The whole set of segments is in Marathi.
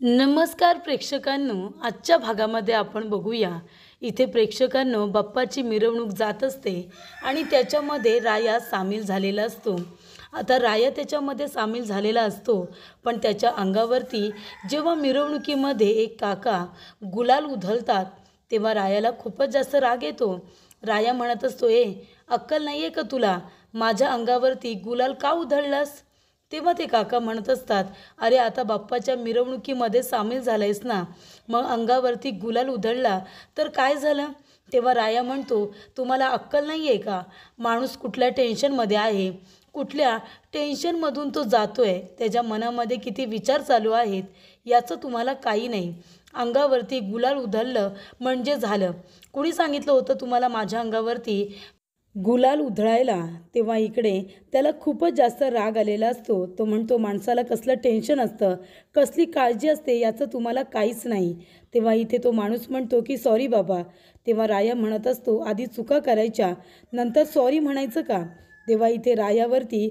नमस्कार प्रेक्षकांनो, आजच्या भागामध्ये आपण बघूया. इथे प्रेक्षकांनो बाप्पाची मिरवणूक जात असते आणि त्याच्यामध्ये राया सामील झालेला असतो. आता राया त्याच्यामध्ये सामील झालेला असतो, पण त्याच्या अंगावरती जेव्हा मिरवणुकीमध्ये एक काका गुलाल उधळतात तेव्हा रायाला खूपच जास्त राग येतो. राया म्हणत असतो, अक्कल नाही आहे का तुला? माझ्या अंगावरती गुलाल का उधळलास? तेव्हा ते काका म्हणत असतात, अरे आता बाप्पाच्या मिरवणुकीमध्ये सामील झालायस ना, मग अंगावरती गुलाल उधळला तर काय झालं? तेव्हा राया म्हणतो, तुम्हाला अक्कल नाही आहे का? माणूस कुठल्या टेन्शनमध्ये आहे, कुठल्या टेन्शनमधून तो जातोय, त्याच्या मनामध्ये किती विचार चालू आहेत याचं तुम्हाला काही नाही. अंगावरती गुलाल उधळलं म्हणजे झालं. कुणी सांगितलं होतं तुम्हाला माझ्या अंगावरती गुलाल उधळायला? तेव्हा इकडे त्याला खूपच जास्त राग आलेला असतो. तो म्हणतो, माणसाला कसलं टेन्शन असतं, कसली काळजी असते याचं तुम्हाला काहीच नाही. तेव्हा इथे तो माणूस म्हणतो की सॉरी बाबा. तेव्हा राया म्हणत असतो, आधी चुका करायच्या नंतर सॉरी म्हणायचं का? तेव्हा इथे रायावरती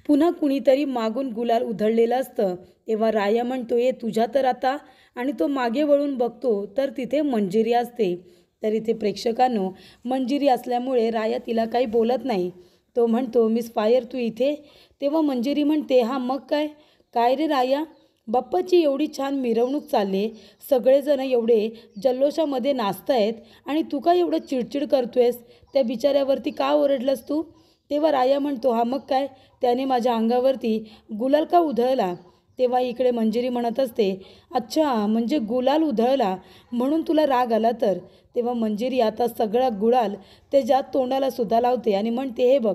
पुन्हा कुणीतरी मागून गुलाल उधळलेलं असतं. तेव्हा राया म्हणतो, तुझ्या तर आता, आणि तो मागे वळून बघतो तर तिथे मंजिरी असते. तर इथे प्रेक्षकांनो, मंजिरी असल्यामुळे राया तिला काही बोलत नाही. तो म्हणतो, मिस फायर तू इथे? तेव्हा मंजिरी म्हणते, हां मग काय? काय रे राया, बाप्पाची एवढी छान मिरवणूक चालले, सगळेजण एवढे जल्लोषामध्ये नाचतायत आणि तू का एवढं चिडचिड करतोयस? त्या बिचाऱ्यावरती का ओरडलंस तू? तेव्हा राया म्हणतो, हां मग काय, त्याने माझ्या अंगावरती गुलाल का उधळला? तेव्हा इकडे मंजिरी म्हणत असते, अच्छा म्हणजे गुलाल उधळला म्हणून तुला राग आला तर? तेव्हा मंजिरी आता सगळा गुलाल त्याच्या तोंडाला सुद्धा लावते आणि म्हणते, हे बघ,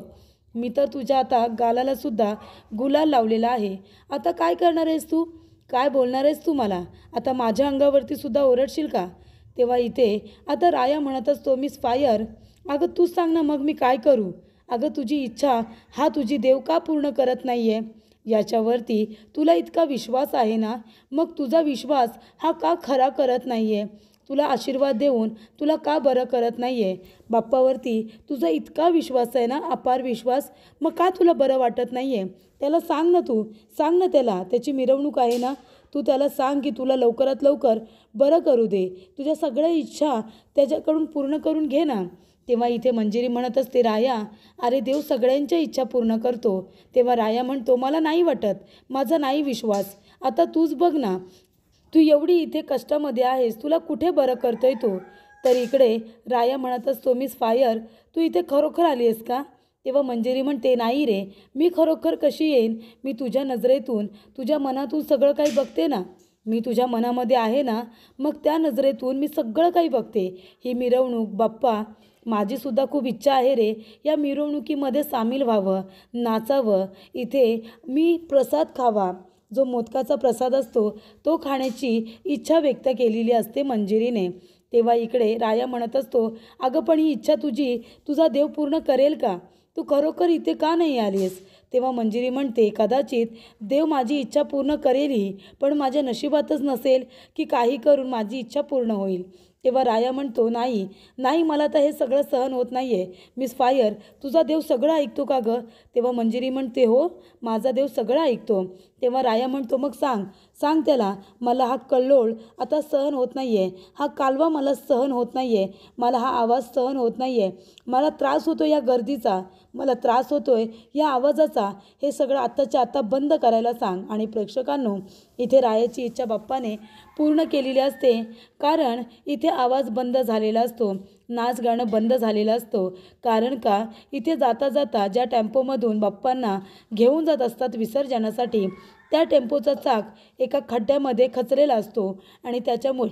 मी तर तुझ्या आता गालाला सुद्धा गुलाल लावलेला आहे. आता काय करणार आहेस तू? काय बोलणार आहेस तू मला? आता माझ्या अंगावरती सुद्धा ओरडशील का? तेव्हा इथे आता राया म्हणत असतो, मिस फायर, अगं तूच सांग ना, मग मी काय करू? अगं तुझी इच्छा हा तुझी देव का पूर्ण करत नाही आहे? याच्यावरती तुला इतका विश्वास आहे ना, मग तुझा विश्वास हा का खरा करत नाही आहे? तुला आशीर्वाद देऊन तुला का बरं करत नाही आहे? बाप्पावरती तुझा इतका विश्वास आहे ना, अपार विश्वास, मग का तुला बरं वाटत नाही आहे? त्याला सांग ना, तू सांग ना त्याला, त्याची मिरवणूक आहे ना, तू त्याला सांग की तुला लवकरात लवकर बरं करू दे, तुझ्या सगळ्या इच्छा त्याच्याकडून पूर्ण करून घे ना. तेव्हा इथे मंजिरी म्हणत असते, राया, अरे देव सगळ्यांच्या इच्छा पूर्ण करतो. तेव्हा राया म्हणतो, मला नाही वाटत, माझा नाही विश्वास. आता तूच बघ ना, तू एवढी इथे कष्टामध्ये आहेस, तुला कुठे बरं करतोय तो? तर इकडे राया म्हणत असतो, मिस फायर तू इथे खरोखर आली आहेस का? तेव्हा मंजिरी म्हणते, नाही रे, मी खरोखर कशी येईन? मी तुझ्या नजरेतून, तुझ्या मनातून सगळं काही बघते ना. मी तुझ्या मनामध्ये आहे ना, मग त्या नजरेतून मी सगळं काही बघते. ही मिरवणूक, बाप्पा, माझीसुद्धा खूप इच्छा आहे रे, या मिरवणुकीमध्ये सामील व्हावं, नाचावं, इथे मी प्रसाद खावा, जो मोदकाचा प्रसाद असतो तो खाण्याची इच्छा व्यक्त केलेली असते मंजिरीने. तेव्हा इकडे राया म्हणत असतो, अगं पण ही इच्छा तुझी तुझा देव पूर्ण करेल का? तू खरोखर इथे का नाही आलीस? तेव्हा मंजिरी म्हणते, कदाचित देव माझी इच्छा पूर्ण करेलही, पण माझ्या नशिबातच नसेल की काही करून माझी इच्छा पूर्ण होईल. तेव्हा राया म्हणतो, नाही नाही, मला तर हे सगळं सहन होत नाही आहे. मिस फायर, तुझा देव सगळं ऐकतो का गं? तेव्हा मंजिरी म्हणते, हो, माझा देव सगळं ऐकतो. तेव्हा राया म्हणतो, मग सांग सांग त्याला, मला हा कल्लोळ आता सहन होत नाही आहे, हा कालवा मला सहन होत नाही आहे, मला हा आवाज सहन होत नाही आहे, मला त्रास होतो या गर्दीचा, मला त्रास होतो आहे या आवाजाचा, हे सगळं आत्ताच्या आत्ता बंद करायला सांग. आणि प्रेक्षकांनो, इथे रायाची इच्छा बाप्पाने पूर्ण केलेली असते, कारण इथे आवाज बंद झालेला असतो, नाच गाणं बंद झालेलं असतो. कारण का, इथे जाता जाता ज्या टेम्पोमधून बाप्पांना घेऊन जात असतात विसर्जनासाठी, त्या टेम्पोचा चाक एका खड्ड्यामध्ये खचलेला असतो आणि त्याच्यामुळे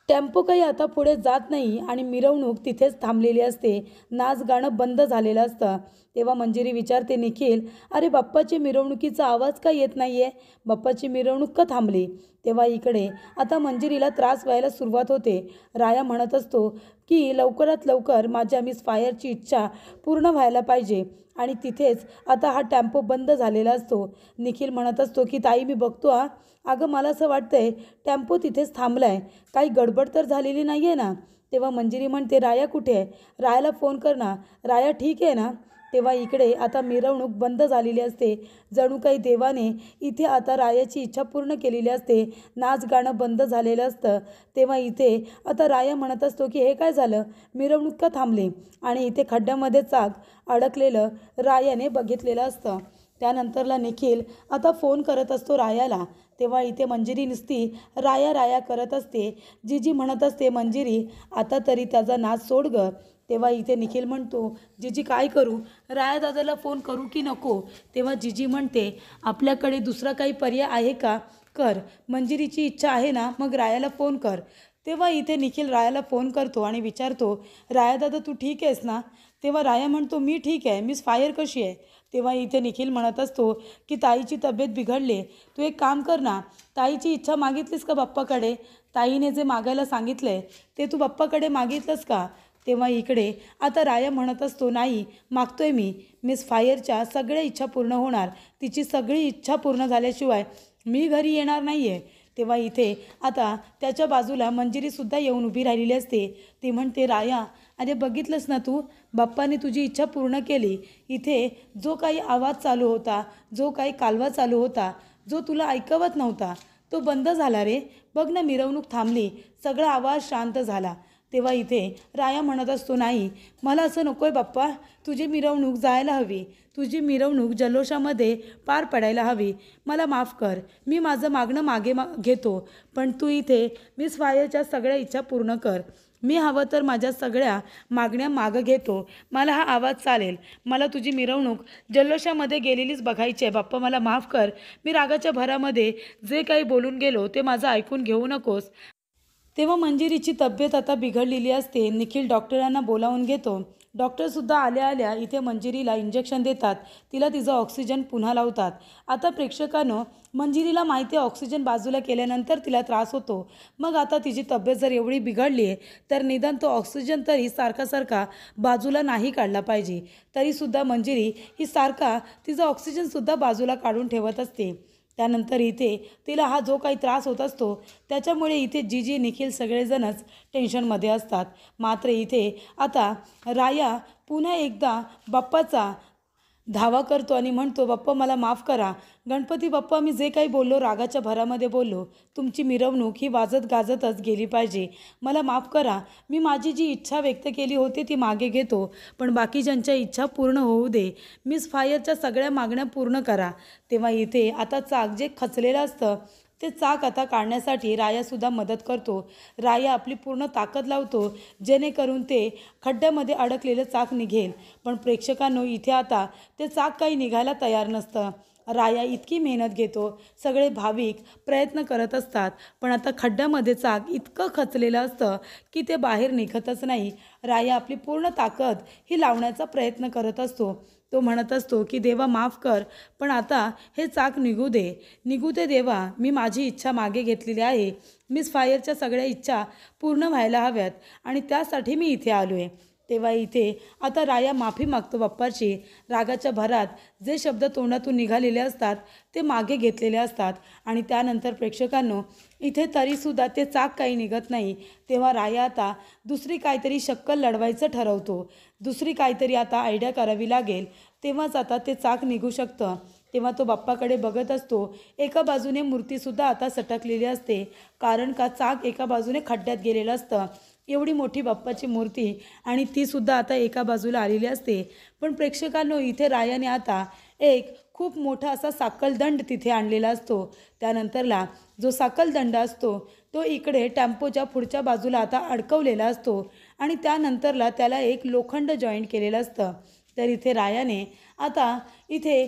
टेम्पो काही आता पुढे जात नाही आणि मिरवणूक तिथेच थांबलेली असते, नाच गाणं बंद झालेलं असतं. तेव्हा मंजिरी विचारते, निखिल, अरे बाप्पाची मिरवणुकीचा आवाज का येत नाही आहे? बाप्पाची मिरवणूक का थांबली? तेव्हा इकडे आता मंजिरीला त्रास व्हायला सुरुवात होते. राया म्हणत असतो की लवकरात लवकर माझ्या मिस फायरची इच्छा पूर्ण व्हायला पाहिजे, आणि तिथेच आता हा टेम्पो बंद झालेला असतो. निखिल म्हणत असतो की ताई मी बघतो हा, अगं मला असं वाटतंय टेम्पो तिथेच थांबला आहे, काही गडबड तर झालेली नाही आहे ना? तेव्हा मंजिरी म्हणते, राया कुठे आहे? रायाला फोन कर ना, राया ठीक आहे ना? तेव्हा इकडे आता मिरवणूक बंद झालेली असते. जणू काही देवाने इथे आता रायाची इच्छा पूर्ण केलेली असते. नाच गाणं बंद झालेलं असतं. तेव्हा इथे आता राया म्हणत असतो की हे काय झालं, मिरवणूक का थांबली? आणि इथे खड्ड्यामध्ये चाक अडकलेलं रायाने बघितलेलं असतं. त्यानंतरला निखिल आता फोन करत असतो रायाला. तेव्हा इथे मंजिरी नुसती राया राया करत असते. जीजी म्हणत असते, मंजिरी आता तरी त्याचा नाच सोड ग. तेव्हा इथे निखिल म्हणतो, जीजी काय करू, राया दादाला फोन करू की नको? तेव्हा जीजी म्हणते, आपल्याकडे दुसरा काही पर्याय आहे का? कर, मंजिरीची इच्छा आहे ना, मग रायाला फोन कर. तेव्हा इथे निखिल रायाला फोन करतो आणि विचारतो, राया दादा तू ठीक आहेस ना? तेव्हा राया म्हणतो, मी ठीक आहे, मिस फायर कशी आहे? तेव्हा इथे निखिल म्हणत असतो की ताईची तब्येत बिघडली, तू एक काम कर ना, ताईची इच्छा मागितलीस का बाप्पाकडे? ताईने जे मागायला सांगितलंय ते तू बाप्पाकडे मागितलंस का? तेव्हा इकडे आता राया म्हणत असतो, नाही मागतोय मी, मिस फायरच्या सगळ्या इच्छा पूर्ण होणार, तिची सगळी इच्छा पूर्ण झाल्याशिवाय मी घरी येणार नाही आहे. तेव्हा इथे आता त्याच्या बाजूला मंजिरीसुद्धा येऊन उभी राहिलेली असते. ती म्हणते, राया अरे बघितलंस ना तू, बाप्पाने तुझी इच्छा पूर्ण केली. इथे जो काही आवाज चालू होता, जो काही कालवा चालू होता, जो तुला ऐकवत नव्हता, तो बंद झाला रे. बघ ना मिरवणूक थांबली, सगळा आवाज शांत झाला. तेव्हा इथे राया म्हणत असतो, नाही मला असं नको आहे बाप्पा, तुझी मिरवणूक जायला हवी, तुझी मिरवणूक जल्लोषामध्ये पार पडायला हवी. मला माफ कर, मी माझं मागणं मागे घेतो, पण तू इथे मिस फायरच्या सगळ्या इच्छा पूर्ण कर. मी हवं तर माझ्या सगळ्या मागण्या मागं घेतो, मला हा आवाज चालेल. मला तुझी मिरवणूक जल्लोषामध्ये गेलेलीच बघायची आहे बाप्पा, मला माफ कर. मी रागाच्या भरामध्ये जे काही बोलून गेलो ते माझं ऐकून घेऊ नकोस. तेव्हा मंजिरीची तब्येत आता बिघडलेली असते. निखिल डॉक्टरांना बोलावून घेतो. डॉक्टरसुद्धा आल्या आल्या इथे मंजिरीला इंजेक्शन देतात, तिला तिचं ऑक्सिजन पुन्हा लावतात. आता प्रेक्षकांनो, मंजिरीला माहिती आहे ऑक्सिजन बाजूला केल्यानंतर तिला त्रास होतो. मग आता तिची तब्येत जर एवढी बिघडली आहे तर निदान तो ऑक्सिजन तरी सारखा सारखा बाजूला नाही काढला पाहिजे. तरीसुद्धा मंजिरी ही सारखा तिचा ऑक्सिजनसुद्धा बाजूला काढून ठेवत असते. त्यानंतर इथे तिला हा जो काही त्रास होत असतो त्याच्यामुळे इथे जीजी निखिल सगळेजणच टेन्शनमध्ये असतात. मात्र इथे आता राया पुन्हा एकदा बाप्पाचा धावा करतो आणि म्हणतो, बाप्पा मला माफ करा. गणपती बाप्पा, मी जे काही बोललो रागाच्या भरामध्ये बोललो, तुमची मिरवणूक ही वाजत गाजतच गेली पाहिजे, मला माफ करा. मी माझी जी इच्छा व्यक्त केली होती ती मागे घेतो, पण बाकीच्यांच्या इच्छा पूर्ण होऊ दे. मिस फायरच्या सगळ्या मागण्या पूर्ण करा. तेव्हा इथे आता चाक जे खचलेलं असतं ते चाक आता काढण्यासाठी रायासुद्धा मदत करतो. राया आपली पूर्ण ताकद लावतो जेणेकरून ते खड्ड्यामध्ये अडकलेलं चाक निघेल. पण प्रेक्षकांनो, इथे आता ते चाक काही निघायला तयार नसतं. राया इतकी मेहनत घेतो, सगळे भाविक प्रयत्न करत असतात, पण आता खड्ड्यामध्ये चाक इतकं खचलेलं असतं की ते बाहेर निघतच नाही. राया आपली पूर्ण ताकद ही लावण्याचा प्रयत्न करत असतो. तो म्हणत असतो की देवा माफ कर, पण आता हे चाक निघू दे देवा, मी माझी इच्छा मागे घेतलेली आहे. मिस फायरच्या सगळ्या इच्छा पूर्ण व्हायला हव्यात आणि त्यासाठी मी इथे आलो आहे. तेव्हा इथे आता राया माफी मागतो बाप्पाची. रागाच्या भरात जे शब्द तोंडातून निघालेले असतात ते मागे घेतलेले असतात. आणि त्यानंतर प्रेक्षकांनो, इथे तरीसुद्धा ते चाक काही निघत नाही. तेव्हा राया आता दुसरी काहीतरी शक्कल लढवायचं ठरवतो. दुसरी काहीतरी आता आयडिया करावी लागेल, तेव्हाच आता ते चाक निघू शकतं. तेव्हा तो बाप्पाकडे बघत असतो. एका बाजूने मूर्तीसुद्धा आता सटकलेली असते, कारण का चाक एका बाजूने खड्ड्यात गेलेलं असतं. एवढी मोठी बाप्पाची मूर्ती आणि तीसुद्धा आता एका बाजूला आलेली असते. पण प्रेक्षकांनो, इथे रायाने आता एक खूप मोठा असा साकलदंड तिथे आणलेला असतो. त्यानंतरला जो साकलदंड असतो तो इकडे टेम्पोच्या पुढच्या बाजूला आता अडकवलेला असतो आणि त्यानंतरला त्याला एक लोखंड जॉईंट केलेलं असतं. तर इथे रायाने आता इथे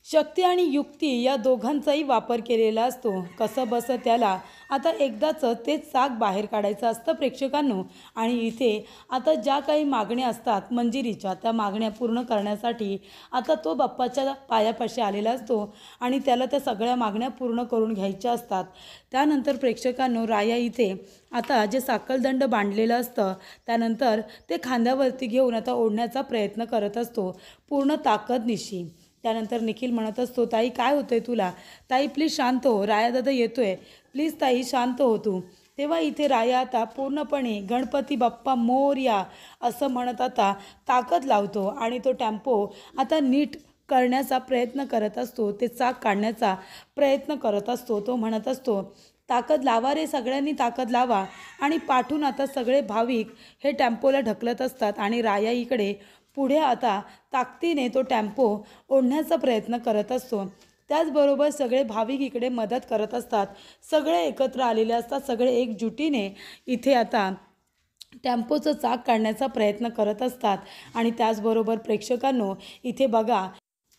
शक्ती आणि युक्ती या दोघांचाही वापर केलेला असतो. कसं बसं त्याला आता एकदाचं ते चाक बाहेर काढायचं असतं प्रेक्षकांनो. आणि इथे आता ज्या काही मागण्या असतात मंजिरीच्या, त्या मागण्या पूर्ण करण्यासाठी आता तो बाप्पाच्या पायापाशी आलेला असतो आणि त्याला त्या सगळ्या मागण्या पूर्ण करून घ्यायच्या असतात. त्यानंतर प्रेक्षकांनो, राया इथे आता जे साकलदंड बांधलेलं असतं त्यानंतर ते खांद्यावरती घेऊन आता ओढण्याचा प्रयत्न करत असतो पूर्ण ताकदनिशी. त्यानंतर निखिल म्हणत असतो, ताई काय होतंय तुला? ताई प्लीज शांत हो, रायादादा येतोय, प्लीज ताई शांत हो तू. तेव्हा इथे राया आता पूर्णपणे गणपती बाप्पा मोरया असं म्हणत आता ताकद लावतो आणि तो टेम्पो आता नीट करण्याचा प्रयत्न करत असतो, ते चाक काढण्याचा प्रयत्न करत असतो. तो म्हणत असतो, ताकद लावा रे, सगळ्यांनी ताकद लावा. आणि पाठून आता सगळे भाविक हे टेम्पोला ढकलत असतात आणि राया इकडे पुढे आता ताकदीने तो टेम्पो ओढण्याचा प्रयत्न करत असतो. त्याचबरोबर सगळे भाविक इकडे मदत करत असतात. सगळे एकत्र आलेले असतात. सगळे एकजुटीने इथे आता टेम्पोचं चाक काढण्याचा प्रयत्न करत असतात. आणि त्याचबरोबर प्रेक्षकांनो, इथे बघा,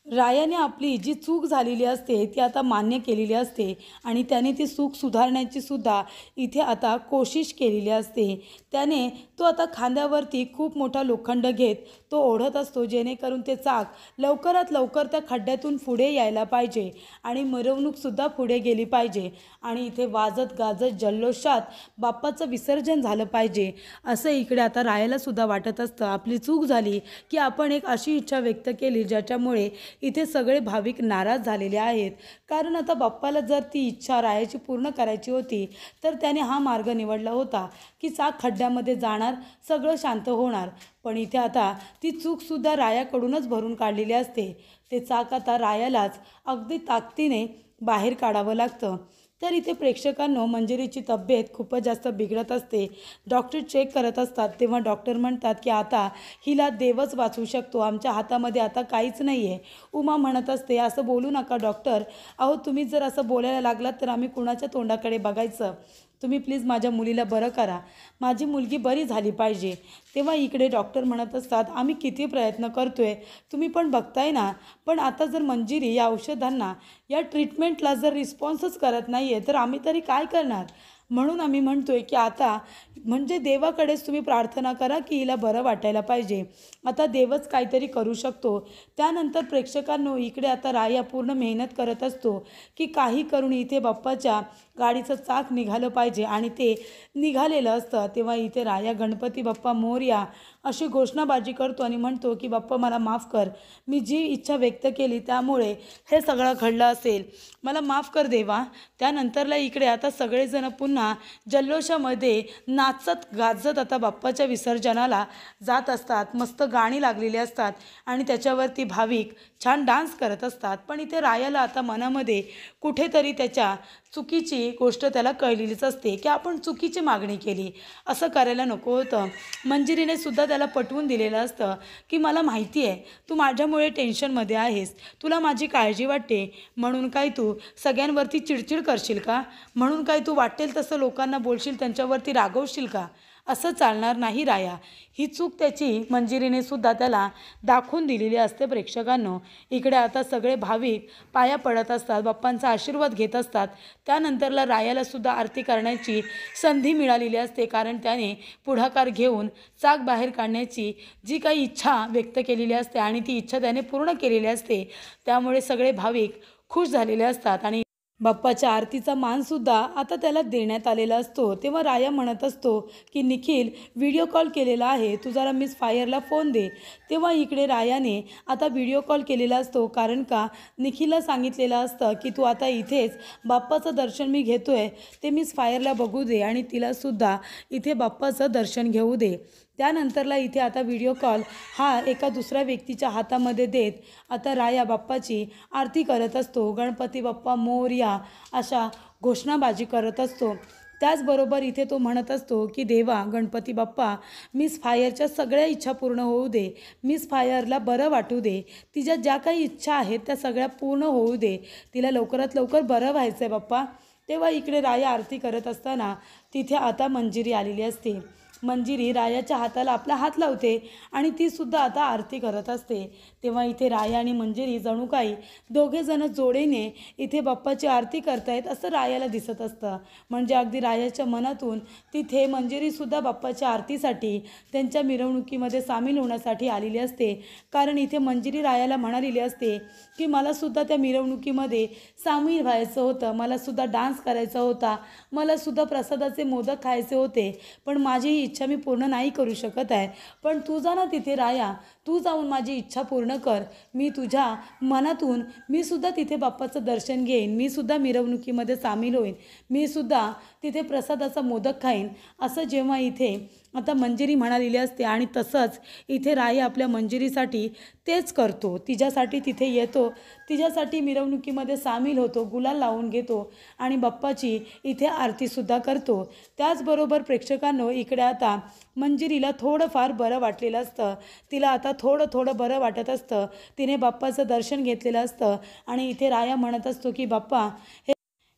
रायाने आपली जी चूक झालेली असते ती आता मान्य केलेली असते आणि त्याने ती चूक सुधारण्याची सुद्धा इथे आता कोशिश केलेली असते. त्याने तो आता खांद्यावरती खूप मोठा लोखंड घेत तो ओढत असतो, जेणेकरून ते चाक लवकरात लवकर त्या खड्ड्यातून पुढे यायला पाहिजे आणि मिरवणूकसुद्धा पुढे गेली पाहिजे आणि इथे वाजत गाजत जल्लोषात बाप्पाचं विसर्जन झालं पाहिजे, असं इकडे आता रायालासुद्धा वाटत असतं. आपली चूक झाली की आपण एक अशी इच्छा व्यक्त केली ज्याच्यामुळे इथे सगळे भाविक नाराज झालेले आहेत. कारण आता बाप्पाला जर ती इच्छा रायाची पूर्ण करायची होती तर त्याने हा मार्ग निवडला होता की चाक खड्ड्यामध्ये जाणार, सगळं शांत होणार. पण इथे आता ती चूकसुद्धा रायाकडूनच भरून काढलेली असते. ते चाक आता रायालाच अगदी ताकदीने बाहेर काढावं लागतं. तर इथे प्रेक्षकांनो, मंजिरीची तब्येत खूपच जास्त बिघडत असते. डॉक्टर चेक करत असतात तेव्हा डॉक्टर म्हणतात की आता हिला देवच वाचवू शकतो, आमच्या हातामध्ये आता काहीच नाही आहे. उमा म्हणत असते, असं बोलू नका डॉक्टर, अहो तुम्ही जर असं बोलायला लागलात तर आम्ही कुणाच्या तोंडाकडे बघायचं. तुम्ही प्लीज माझ्या मुलीला बरं करा, माझी मुलगी बरी झाली पाहिजे. तेव्हा इकडे डॉक्टर म्हणत असतात, आम्ही किती प्रयत्न करतोय, तुम्ही पण बघताय ना. पण आता जर मंजिरी या औषधांना, या ट्रीटमेंटला जर रिस्पॉन्सच करत नाही आहे तर आम्ही तरी काय करणार. म्हणून आम्ही म्हणतोय की आता म्हणजे देवाकडेच तुम्ही प्रार्थना करा की हिला बरं वाटायला पाहिजे. आता देवच काहीतरी करू शकतो. त्यानंतर प्रेक्षकांनो, इकडे आता राया पूर्ण मेहनत करत असतो की काही करून इथे बाप्पाच्या गाडीचं चाक निघालं पाहिजे आणि ते निघालेलं असतं. तेव्हा इथे राया गणपती बाप्पा मोरया अशी घोषणाबाजी करतो आणि म्हणतो की बाप्पा मला माफ कर, मी जी इच्छा व्यक्त केली त्यामुळे हे सगळं घडलं असेल, मला माफ कर देवा. त्यानंतरला इकडे आता सगळेजण पुन्हा जल्लोषामध्ये नाचत गाजत आता बाप्पाच्या विसर्जनाला जात असतात. मस्त गाणी लागलेली असतात आणि त्याच्यावरती भाविक छान डान्स करत असतात. पण इथे रायाला आता मनामध्ये कुठेतरी त्याच्या चुकीची गोष्ट त्याला कळलेलीच असते की आपण चुकीची मागणी केली, असं करायला नको होतं. मंजिरीने सुद्धा त्याला पटवून दिलेलं असतं की मला माहिती आहे तू माझ्यामुळे टेन्शनमध्ये आहेस, तुला माझी काळजी वाटते, म्हणून काय तू सगळ्यांवरती चिडचिड करशील का, म्हणून काय तू वाटेल तसं लोकांना बोलशील, त्यांच्यावरती रागवशील का. असं चालणार नाही राया. ही चूक त्याची मंजिरीने सुद्धा त्याला दाखवून दिलेली असते. प्रेक्षकांनो, इकडे आता सगळे भाविक पाया पडत असतात, बाप्पांचा आशीर्वाद घेत असतात. त्यानंतरला रायाला सुद्धा आरती करण्याची संधी मिळालेली असते, कारण त्याने पुढाकार घेऊन चाक बाहेर काढण्याची जी काही इच्छा व्यक्त केलेली असते आणि ती इच्छा त्याने पूर्ण केलेली असते. त्यामुळे सगळे भाविक खुश झालेले असतात आणि बाप्पाच्या आरतीचा मानसुद्धा आता त्याला देण्यात आलेला असतो. तेव्हा राया म्हणत असतो की निखिल व्हिडिओ कॉल केलेला आहे, तू जरा मिस फायरला फोन दे. तेव्हा इकडे रायाने आता व्हिडिओ कॉल केलेला असतो, कारण का निखिलला सांगितलेलं असतं की तू आता इथेच बाप्पाचं दर्शन मी घेतोय ते मिस फायरला बघू दे आणि तिलासुद्धा इथे बाप्पाचं दर्शन घेऊ दे. त्यानंतरला इथे आता व्हिडिओ कॉल हा एका दुसऱ्या व्यक्तीच्या हातामध्ये देत आता राया बाप्पाची आरती करत असतो. गणपती बाप्पा मोरया अशा घोषणाबाजी करत असतो. त्याचबरोबर इथे तो म्हणत असतो की देवा गणपती बाप्पा, मिस फायरच्या सगळ्या इच्छा पूर्ण होऊ दे, मिस फायरला बरं वाटू दे, तिच्या ज्या काही इच्छा आहेत त्या सगळ्या पूर्ण होऊ दे, तिला लवकरात लवकर बरं व्हायचं आहे बाप्पा. तेव्हा इकडे राया आरती करत असताना तिथे आता मंजिरी आलेली असते. मंजिरी रायाच्या हाताला आपला हात लावते आणि तीसुद्धा आता आरती करत असते. तेव्हा इथे राया आणि मंजिरी जणू काही दोघेजण जोडीने इथे बाप्पाची आरती करतायत असं रायाला दिसत असतं. म्हणजे अगदी रायाच्या मनातून तिथे मंजिरीसुद्धा बाप्पाच्या आरतीसाठी, त्यांच्या मिरवणुकीमध्ये सामील होण्यासाठी आलेली असते. कारण इथे मंजिरी रायाला म्हणालेली असते की मलासुद्धा त्या मिरवणुकीमध्ये सामील व्हायचं होतं, मलासुद्धा डान्स करायचा होता, मलासुद्धा प्रसादाचे मोदक खायचे होते, पण माझी ही इच्छा मी पूर्ण नाही करू शकत आहे. पण तू जा ना तिथे राया, तू जाऊन माझी इच्छा पूर्ण कर, मी तुझ्या मनातून मी सुद्धा तिथे बाप्पाचं दर्शन घेईन, मी सुद्धा मिरवणुकीमध्ये सामील होईन, मी सुद्धा तिथे प्रसादाचा मोदक खाईन, असं जेव्हा इथे आता मंजिरी म्हणालेली असते. आणि तसंच इथे राया आपल्या मंजिरीसाठी तेच करतो, तिच्यासाठी तिथे येतो, तिच्यासाठी मिरवणुकीमध्ये सामील होतो, गुलाल लावून घेतो आणि बाप्पाची इथे आरतीसुद्धा करतो. त्याचबरोबर प्रेक्षकांनो, इकडे आता मंजिरीला थोडंफार बरं वाटलेलं असतं, तिला आता थोडं बरं वाटत असतं, तिने बाप्पाचं दर्शन घेतलेलं असतं. आणि इथे राया म्हणत असतो की बाप्पा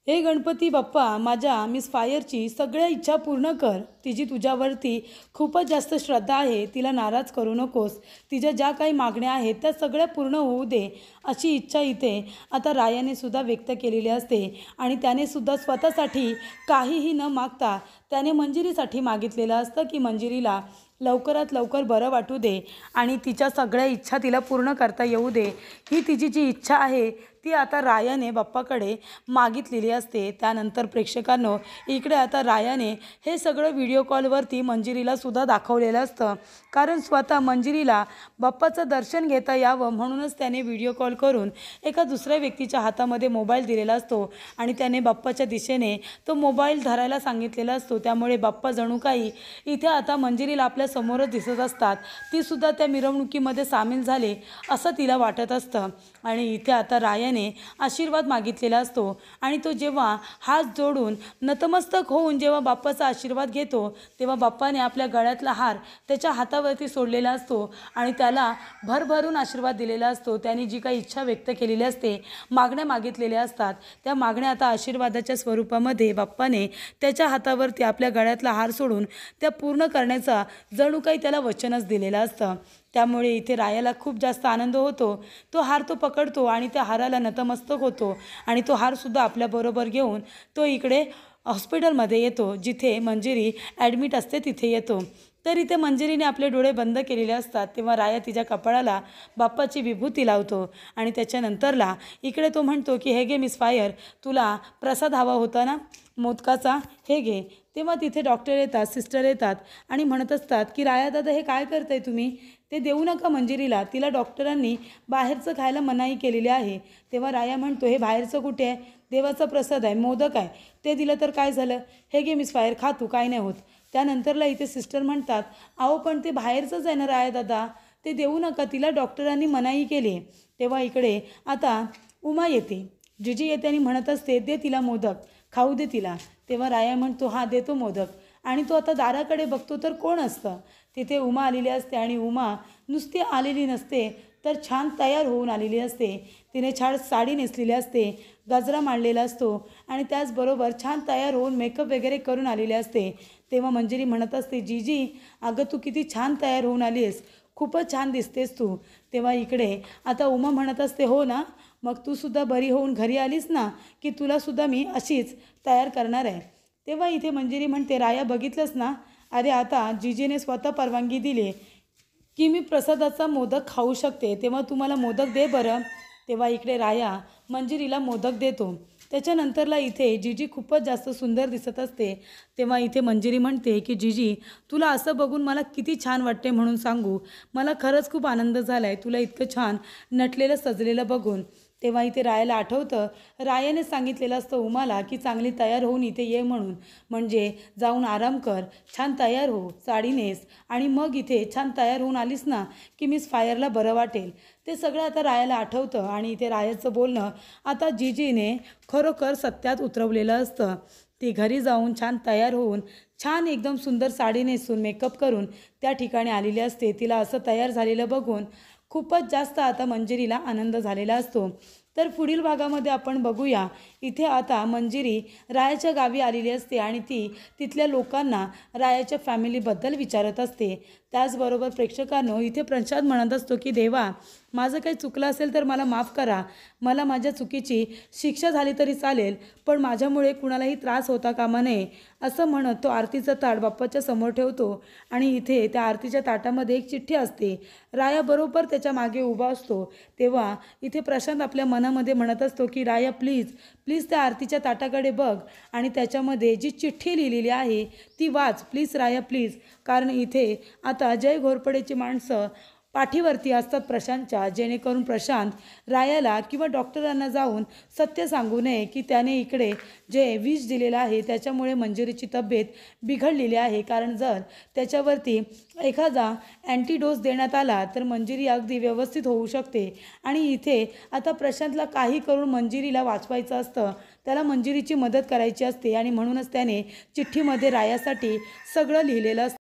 हे गणपती बाप्पा, माझ्या मिस फायरची सगळ्या इच्छा पूर्ण कर, तिची तुझ्यावरती खूपच जास्त श्रद्धा आहे, तिला नाराज करू नकोस, तिच्या ज्या काही मागण्या आहेत त्या सगळ्या पूर्ण होऊ दे, अशी इच्छा इथे आता रायाने सुद्धा व्यक्त केलेली असते. आणि त्याने सुद्धा स्वतःसाठी काहीही न मागता त्याने मंजिरीसाठी मागितलेलं असतं की मंजिरीला लवकरात लवकर बरं वाटू दे आणि तिच्या सगळ्या इच्छा तिला पूर्ण करता येऊ दे. ही तिची जी इच्छा आहे ती आता रायाने बाप्पाकडे मागितलेली असते. त्यानंतर प्रेक्षकांनो, इकडे आता रायाने हे सगळं व्हिडिओ कॉलवरती मंजिरीला सुद्धा दाखवलेलं असतं, कारण स्वतः मंजिरीला बाप्पाचं दर्शन घेता यावं म्हणूनच त्याने व्हिडिओ कॉल करून एका दुसऱ्या व्यक्तीच्या हातामध्ये मोबाईल दिलेला असतो आणि त्याने बाप्पाच्या दिशेने तो मोबाईल धरायला सांगितलेला असतो. त्यामुळे बाप्पा जणू काही इथे आता मंजिरीला आपल्या समोरच दिसत असतात, तीसुद्धा त्या मिरवणुकीमध्ये सामील झाले असं तिला वाटत असतं. आणि इथे आता रायाने आशीर्वाद मागितलेला असतो आणि तो जेव्हा हात जोडून नतमस्तक होऊन जेव्हा बाप्पाचा आशीर्वाद घेतो तेव्हा बाप्पाने आपल्या गळ्यातला हार त्याच्या हातावरती सोडलेला असतो आणि त्याला भरभरून आशीर्वाद दिलेला असतो. त्याने जी काही इच्छा व्यक्त केलेली असते, मागण्या मागितलेल्या असतात, त्या मागण्या आता आशीर्वादाच्या स्वरूपामध्ये बाप्पाने त्याच्या हातावरती आपल्या गळ्यातला हार सोडून त्या पूर्ण करण्याचा जणू काही त्याला वचनच दिलेलं असतं. त्यामुळे इथे रायाला खूप जास्त आनंद होतो. तो हार तो पकडतो आणि त्या हाराला नतमस्तक होतो आणि तो हारसुद्धा आपल्याबरोबर घेऊन तो इकडे हॉस्पिटलमध्ये येतो, जिथे मंजिरी ॲडमिट असते तिथे येतो. तर इथे मंजिरीने आपले डोळे बंद केलेले असतात, तेव्हा राया तिच्या कपाळाला बाप्पाची विभूती लावतो आणि त्याच्यानंतरला इकडे तो म्हणतो की हे घे मिस फायर, तुला प्रसाद हवा होता ना मोदकाचा, हे घे. तेव्हा तिथे डॉक्टर येतात, सिस्टर येतात आणि म्हणत असतात की राया दादा, हे काय करताय तुम्ही, ते देऊ नका मंजिरीला, तिला डॉक्टरांनी बाहेरचं खायला मनाई केलेली आहे. तेव्हा राया म्हणतो, हे बाहेरचं कुठे आहे, देवाचा प्रसाद आहे, मोदक आहे, ते दिलं तर काय झालं, हे घे मिस फायर, खा तू, काय नाही होत. त्यानंतरला इथे सिस्टर म्हणतात, अहो पण ते बाहेरचंच आहे ना राया दादा, ते देऊ नका, तिला डॉक्टरांनी मनाई केली. तेव्हा इकडे आता उमा येते, जिजी येते आणि म्हणत असते, दे तिला मोदक, खाऊ दे तिला. तेव्हा राया म्हणतो, हां देतो मोदक. आणि तो आता दाराकडे बघतो तर कोण असतं, तिथे उमा आलेली असते. आणि उमा नुसती आलेली नसते तर छान तयार होऊन आलेली असते. तिने छान साडी नेसलेली असते, गजरा मांडलेला असतो आणि त्याचबरोबर छान तयार होऊन मेकअप वगैरे करून आलेली असते. तेव्हा मंजिरी म्हणत असते, जीजी अगं तू किती छान तयार होऊन आली आहेस, खूपच छान दिसतेस तू. तेव्हा इकडे आता उमा म्हणत असते, हो ना, मग तू सुद्धा बरी होऊन घरी आलीस ना की तुलासुद्धा मी अशीच तयार करणार आहे. तेव्हा इथे मंजिरी म्हणते, राया बघितलंस ना, अरे आता जीजीने स्वतः परवानगी दिली की मी प्रसादाचा मोदक खाऊ शकते, तेव्हा तू मला मोदक दे बरं. तेव्हा इकडे राया मंजिरीला मोदक देतो. त्याच्यानंतरला इथे जीजी खूपच जास्त सुंदर दिसत असते. तेव्हा इथे मंजिरी म्हणते की जीजी, तुला असं बघून मला किती छान वाटते म्हणून सांगू, मला खरंच खूप आनंद झाला आहे तुला इतकं छान नटलेलं सजलेलं बघून. तेव्हा इथे रायाला आठवतं, रायाने सांगितलेलं असतं उमाला की चांगली तयार होऊन इथे ये म्हणून, म्हणजे जाऊन आराम कर, छान तयार हो, साडी नेस आणि मग इथे छान तयार होऊन आलीस ना की मिस फायरला बरं वाटेल. ते सगळं आता रायाला आठवतं आणि इथे रायाचं बोलणं आता जीजीने खरोखर सत्यात उतरवलेलं असतं. ती घरी जाऊन छान तयार होऊन छान एकदम सुंदर साडी नेसून मेकअप करून त्या ठिकाणी आलेली असते. तिला असं तयार झालेलं बघून खूपच जास्त आता मंजिरीला आनंद झालेला असतो. तर पुढील भागामध्ये आपण बघूया, इथे आता मंजिरी रायाच्या गावी आलेली असते आणि ती तिथल्या लोकांना रायाच्या फॅमिलीबद्दल विचारत असते. त्याचबरोबर प्रेक्षकांनो, इथे प्रसाद म्हणत असतो की देवा, माझं काही चुकलं असेल तर मला माफ करा, मला माझ्या चुकीची शिक्षा झाली तरी चालेल, पण माझ्यामुळे कुणालाही त्रास होता कामा नये, असं म्हणत तो आरतीचं ताट बाप्पाच्या समोर ठेवतो. आणि इथे त्या आरतीच्या ताटामध्ये एक चिठ्ठी असते, राया बरोबर त्याच्या मागे उभा असतो. तेव्हा इथे प्रशांत आपल्या मनामध्ये म्हणत असतो की राया प्लीज प्लीज त्या आरतीच्या ताटाकडे बघ आणि त्याच्यामध्ये जी चिठ्ठी लिहिलेली आहे ती वाच प्लीज राया प्लीज, कारण इथे आता जय घोरपडेची माणसं पाठीवरती असतात प्रशांतच्या, जेणेकरून प्रशांत रायाला किंवा डॉक्टरांना जाऊन सत्य सांगू नये की त्याने इकडे जे विष दिलेलं आहे त्याच्यामुळे मंजिरीची तब्येत बिघडलेली आहे. कारण जर त्याच्यावरती एखादा अँटीडोस देण्यात आला तर मंजिरी अगदी व्यवस्थित होऊ शकते. आणि इथे आता प्रशांतला काही करून मंजिरीला वाचवायचं असतं, त्याला मंजिरीची मदत करायची असते आणि म्हणूनच त्याने चिठ्ठीमध्ये रायासाठी सगळं लिहिलेलं असतं.